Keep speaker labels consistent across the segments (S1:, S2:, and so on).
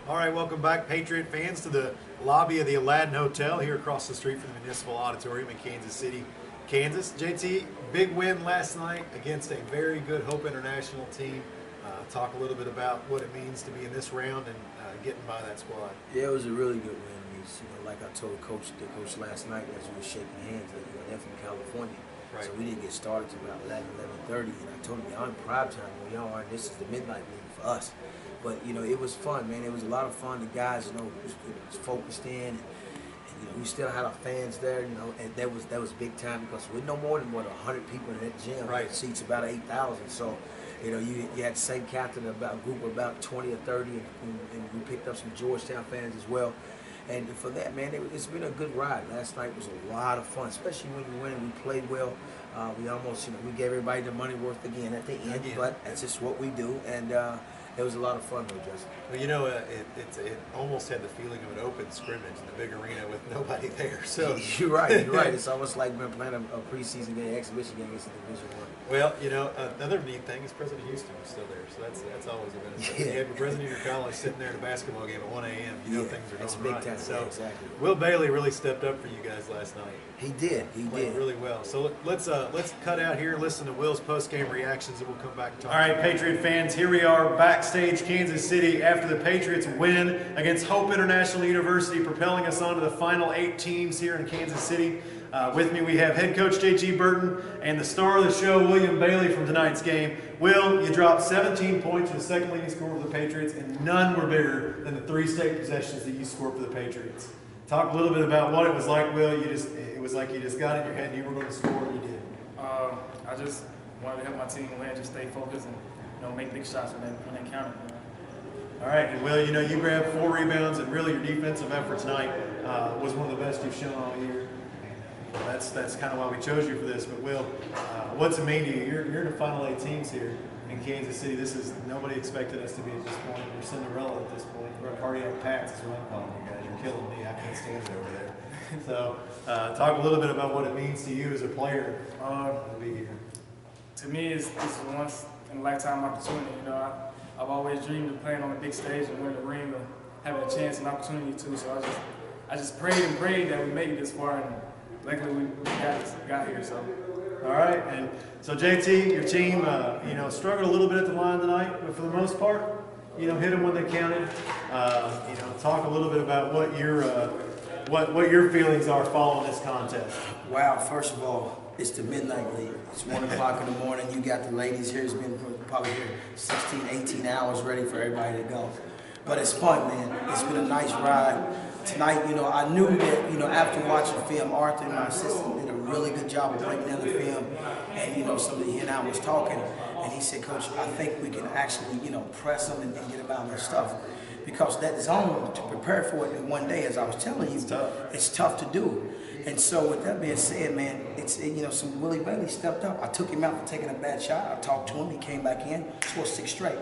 S1: All right, welcome back, Patriot fans, to the lobby of the Aladdin Hotel here across the street from the Municipal Auditorium in Kansas City, Kansas. JT, big win last night against a very good Hope International team. Talk a little bit about what it means to be in this round and getting by that squad.
S2: Yeah, it was a really good win. Like I told the coach last night as we were shaking hands, that they're from California.
S1: Right.
S2: So we didn't get started until about 11:30, and I told them, y'all in prime time, y'all are, this is the midnight meeting for us. But, it was fun, man. It was a lot of fun. The guys, was focused in. And we still had our fans there, and that was big time because we're no more than 100 people in that gym.
S1: Right.
S2: It seats about 8,000. So, you had the same captain, group of about 20 or 30, and we picked up some Georgetown fans as well. And for that, man, it's been a good ride. Last night was a lot of fun, especially when we win and we played well. We almost, we gave everybody the money worth again at the end, but that's just what we do. And it was a lot of fun, though, Justin.
S1: Well, it almost had the feeling of an open scrimmage in the big arena with nobody there. So
S2: you're right. You're right. It's almost like we're playing a preseason game, exhibition game against the Division I.
S1: Well, another neat thing is President Houston was still there, so that's always a benefit.
S2: Yeah.
S1: You have the president of your college sitting there at a basketball game at 1 a.m. You know things are going
S2: big
S1: right.
S2: time.
S1: So
S2: exactly.
S1: Will Bailey really stepped up for you guys last night.
S2: He did. He did
S1: really well. So let's cut out here, listen to Will's post-game reactions, and we'll come back and talk. All right, Patriot fans, here we are backstage, Kansas City, after the Patriots win against Hope International University, propelling us on to the final 8 teams here in Kansas City. With me, we have head coach J.G. Burton and the star of the show, William Bailey, from tonight's game. Will, you dropped 17 points, the second leading scorer for the Patriots, and none were bigger than the 3 state possessions that you scored for the Patriots. Talk a little bit about what it was like, Will. It was like you just got in your head and you were going to score, and you did.
S3: I just wanted to help my team win, just stay focused and make big shots when they counted.
S1: All right, and Will, you grabbed 4 rebounds, and really your defensive effort tonight was one of the best you've shown all year. That's kind of why we chose you for this. But Will, what's it mean to you? You're in the final 8 teams here in Kansas City. Nobody expected us to be at this point. We're Cinderella at this point. We're a cardiac Pats is what I'm calling you guys. You're killing me. I can't stand it over there. So talk a little bit about what it means to you as a player to be here.
S3: To me, it's a once in a lifetime opportunity. I've always dreamed of playing on a big stage and winning the ring, and having a chance and opportunity to. So I just prayed and prayed that we made it this far, and luckily we got here. So.
S1: All right, and so JT, your team, struggled a little bit at the line tonight, but for the most part, hit them when they counted. Talk a little bit about what your feelings are following this contest.
S2: Wow, first of all, it's the midnight league. It's 1 o'clock in the morning. You got the ladies here. It's been probably here 16, 18 hours ready for everybody to go. But it's fun, man. It's been a nice ride. Tonight, I knew that, after watching film, Arthur, my assistant, did a really good job of breaking down the film. And, he and I was talking, and he said, Coach, I think we can actually, press them and get about their stuff. Because that zone, to prepare for it in one day, as I was telling you, it's tough to do. And so with that being said, man, some Willie Bailey stepped up. I took him out for taking a bad shot. I talked to him. He came back in, scored 6 straight.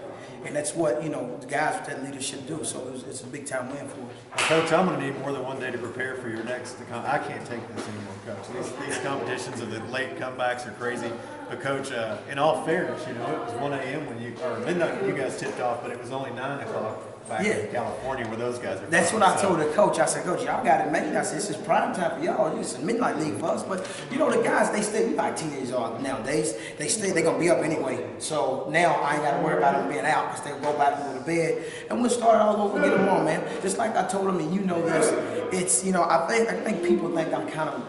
S2: And that's what, the guys with that leadership do. So it's a big-time win for us.
S1: Coach, I'm going to need more than 1 day to prepare for your next. I can't take this anymore, Coach. These competitions of the late comebacks are crazy. But, Coach, in all fairness, it was 1 a.m. or midnight when you guys tipped off, but it was only 9 o'clock back in California where those guys are.
S2: That's what I told the coach. I said, Coach, y'all got it made. I said, this is prime time for y'all. It's a midnight league for us. But, the guys, they stay. We like teenagers nowadays. They're going to be up anyway. So now I ain't got to worry about them being out because they'll go back and go to bed. And we'll start all over and get them on, man. Just like I told them, and this, it's, I think people think I'm kind of,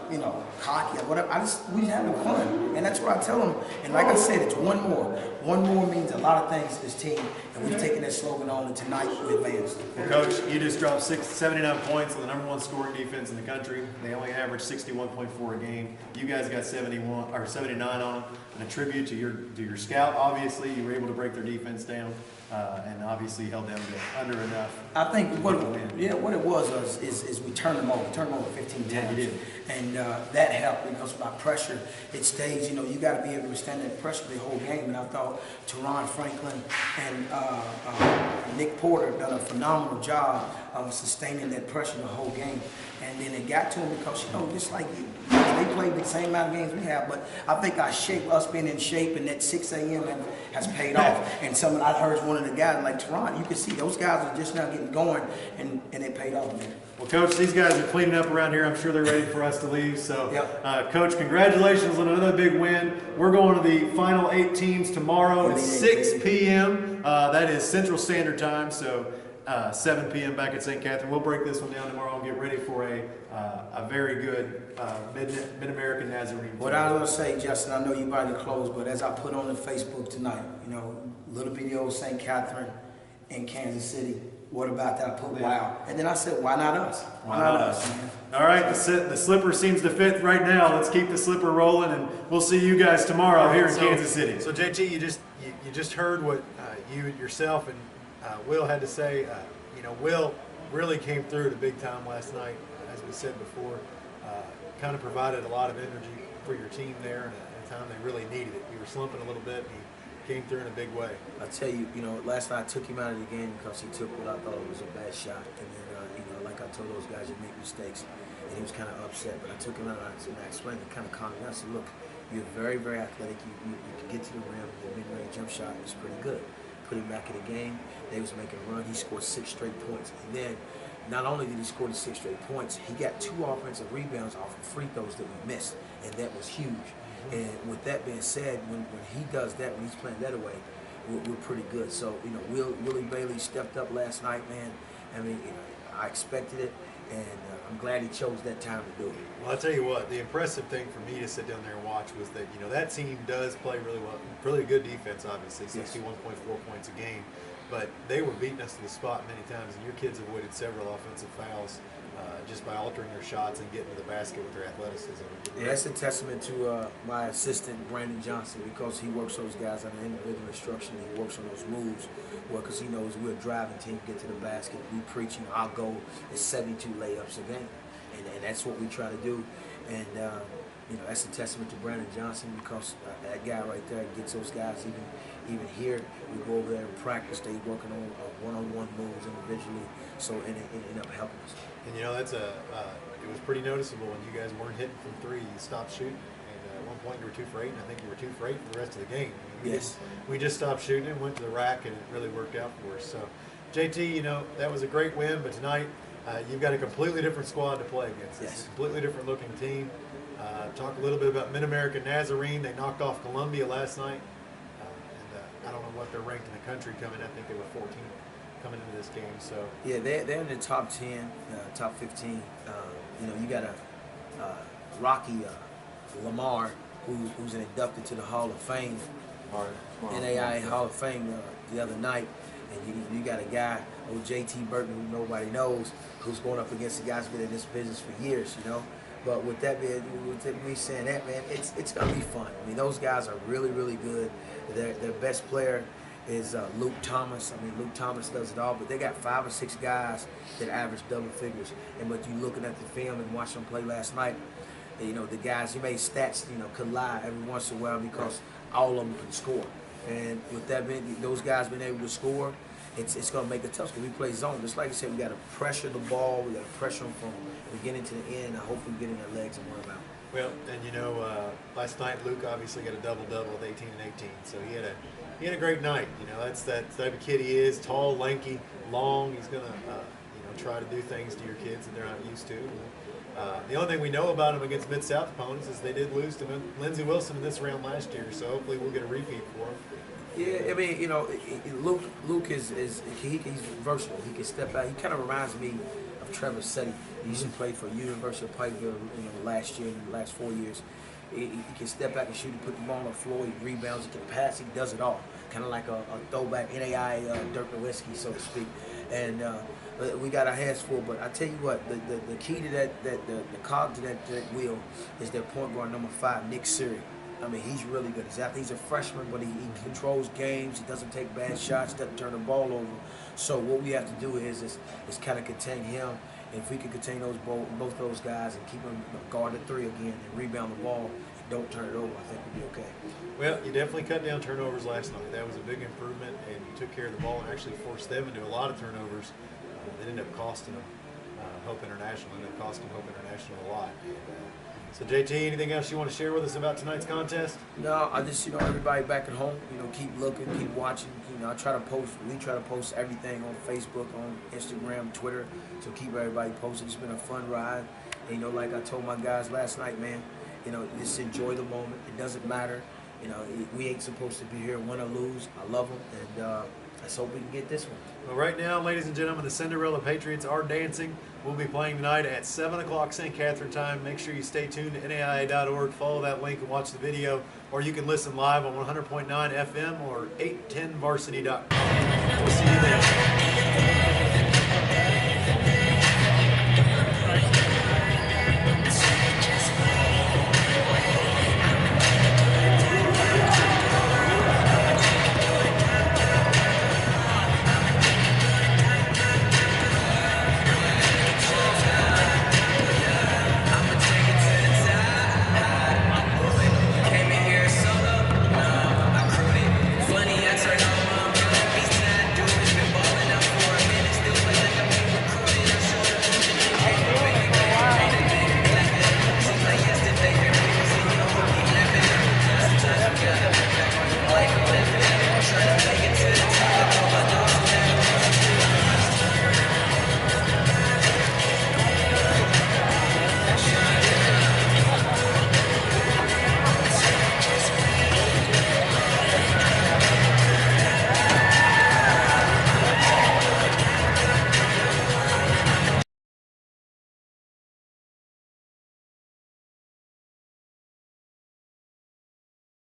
S2: cocky or whatever. We having fun. And that's what I tell them. And like I said, it's one more. One more means a lot of things to this team. And we've taken that slogan on, and tonight we advanced.
S1: Well, Coach, you just dropped 79 points on the #1 scoring defense in the country. They only averaged 61.4 a game. You guys got 79 on them. And a tribute to your scout. Obviously, you were able to break their defense down, and obviously held them to under enough.
S2: I think what it was is we turned them over. We turned them over 15 times.
S1: Yeah, you did.
S2: And that helped because of our pressure. It stays. You got to be able to withstand that pressure the whole game. And I thought Teron Franklin and Nick Porter done a phenomenal job of sustaining that pressure the whole game. And then it got to him because just like you. They played the same amount of games we have, but I think our shape, us being in shape, and that 6 a.m. has paid off. And I heard one of the guys like Toronto, you can see those guys are just now getting going, and it paid off, man.
S1: Well, Coach, these guys are cleaning up around here. I'm sure they're ready for us to leave. So,
S2: Yep.
S1: Coach, congratulations on another big win. We're going to the final 8 teams tomorrow at 6 p.m. That is Central Standard Time, so 7 p.m. back at St. Catherine. We'll break this one down tomorrow and get ready for a very good Mid-American Nazarene.
S2: What I was going to say, Justin, I know you about to close, but as I put on the Facebook tonight, you know, little video of St. Catherine and Kansas City. What about that? I put wow. And then I said, why not us? Why not us, man?
S1: All right, the slipper seems to fit right now. Let's keep the slipper rolling, and we'll see you guys tomorrow here in Kansas City. So, JT, you just heard what you yourself and Will had to say. You know, Will really came through the big time last night, as we said before. Kind of provided a lot of energy for your team there at a time they really needed it. You were slumping a little bit, and he came through in a big way.
S4: I tell you, you know, last night I took him out of the game because he took what I thought was a bad shot, and then, you know, like I told those guys, you make mistakes, and he was kind of upset. But I took him out and I explained it, kind of calmed him down. I said, look, you're very, very athletic. You can get to the rim. Your mid-range jump shot is pretty good. Put him back in the game. They was making a run. He scored 6 straight points, and then not only did he score the 6 straight points, he got 2 offensive rebounds off of free throws that we missed, and that was huge. And with that being said, when he does that, when he's playing that away, we're pretty good. So, you know, Willie Bailey stepped up last night, man. I mean, you know, I expected it, and I'm glad he chose that time to do it.
S1: Well, I'll tell you what, the impressive thing for me to sit down there and watch was that, you know, that team does play really well, really good defense, obviously, 61.4 points a game. But they were beating us to the spot many times, and your kids avoided several offensive fouls just by altering their shots and getting to the basket with their athleticism.
S4: Yeah, that's a testament to my assistant, Brandon Johnson, because he works those guys on the individual instruction. He works on those moves, well, because he knows we're a driving team, get to the basket. We preaching our goal is 72 layups a game, and that's what we try to do. And you know, that's a testament to Brandon Johnson, because that guy right there gets those guys even here. We go over there and practice. They working on one-on-one moves individually, so and it ended up helping us.
S1: And you know, that's it was pretty noticeable when you guys weren't hitting from 3. You stopped shooting, and at one point you were 2 for 8, and I think you were 2 for 8 for the rest of the game. I mean, we just stopped shooting and went to the rack, and it really worked out for us. So, JT, you know, that was a great win, but tonight you've got a completely different squad to play against. It's a completely different looking team. Talk a little bit about Mid-American Nazarene. They knocked off Columbia last night. I don't know what they're ranked in the country coming. I think they were 14 coming into this game. So
S4: yeah, they're in the top 10, top 15. You know, you got a Rocky Lamar, who's inducted to the Hall of Fame, NAIA Hall of Fame the other night, and you got a guy, old JT Burton, who nobody knows, who's going up against the guys who've been in this business for years. You know. But with that being, with me saying that, man, it's gonna be fun. I mean, those guys are really, really good. Their best player is Luke Thomas. I mean, Luke Thomas does it all, but they got 5 or 6 guys that average double figures. And but you looking at the film and watching them play last night, you know, the guys, you made stats, you know, could lie every once in a while because all of them can score. And with that being, those guys being able to score, it's going to make it tough because we play zone. Just like I said, we got to pressure the ball. We got to pressure them from the beginning to the end. I hope we get in their legs and worry about.
S1: Well, and you know, last night Luke obviously got a double-double with 18 and 18. So he had a great night. You know, that's that type of kid he is. Tall, lanky, long. He's going to you know, try to do things to your kids that they're not used to. The only thing we know about him against Mid-South opponents is they did lose to Lindsey Wilson in this round last year. So hopefully we'll get a repeat for him.
S4: Yeah, I mean, you know, Luke is he's versatile. He can step out. He kind of reminds me of Trevor Setti. He used to play for University of Pikeville, you know, last year and the last 4 years. He can step back and shoot. He put the ball on the floor. He rebounds. He can pass. He does it all. Kind of like a throwback NAIA Dirk Nowitzki, so to speak. And we got our hands full. But I tell you what, the key to the cog to that wheel is their point guard number 5, Nick Siri. I mean, he's really good. He's a freshman, but he controls games. He doesn't take bad shots, doesn't turn the ball over. So what we have to do is kind of contain him. And if we can contain both those guys and keep them guard at 3 again and rebound the ball and don't turn it over, I think we'll be okay.
S1: Well, you definitely cut down turnovers last night. That was a big improvement, and you took care of the ball and actually forced them into a lot of turnovers. That ended up costing them Hope International. Ended up costing Hope International a lot. And, So JT, anything else you want to share with us about tonight's contest?
S4: No, I just, everybody back at home, keep looking, keep watching. I try to post, we try to post everything on Facebook, on Instagram, Twitter, so keep everybody posted. It's been a fun ride. And, like I told my guys last night, man, just enjoy the moment. It doesn't matter. We ain't supposed to be here, win or lose. I love them, and let's hope we can get this one.
S1: Well, right now, ladies and gentlemen, the Cinderella Patriots are dancing. We'll be playing tonight at 7 o'clock St. Catherine time. Make sure you stay tuned to NAIA.org, follow that link and watch the video, or you can listen live on 100.9 FM or 810varsity.com. We'll see you there.